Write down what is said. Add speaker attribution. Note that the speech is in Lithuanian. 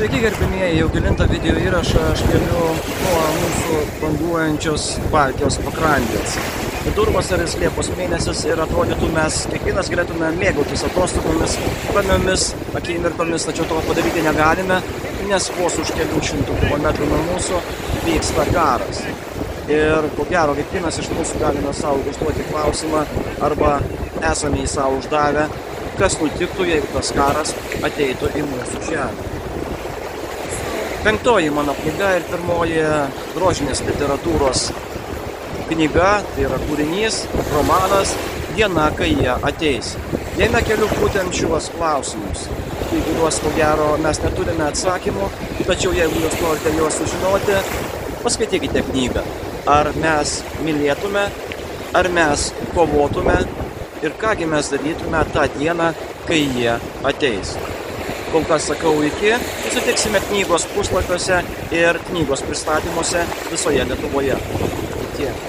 Speaker 1: Sveiki gerbimieji, jau kelintą video įrašą aš keliu nuo mūsų banguojančios Baltijos pakrantės. Vidurvasaris Liepos mėnesis ir atrodytų mes kiekvienas galėtume mėgautis atostogomis, ramiomis akimirkomis, tačiau to padaryti negalime, nes vos už kelių šimtų kilometrų nuo mūsų vyksta karas. Ir ko gero kiekvienas iš mūsų galime savo užduoti klausimą arba esame į savo uždavę, kas nutiktų, jeigu tas karas ateitų į mūsų žemę. Penktoji mano knyga ir pirmoji grožinės literatūros knyga, tai yra kūrinys, romanas Diena, kai jie ateis. Jame keliu būtent šiuos klausimus, į kuriuos ko gero mes neturime atsakymų, tačiau jeigu jūs norite juos sužinoti, paskaitykite knygą. Ar mes mylėtume, ar mes kovotume ir kągi mes darytume tą dieną, kai jie ateis. Kol kas sakau iki, susitiksime knygos puslapiuose ir knygos pristatymuose visoje Lietuvoje. Tiek.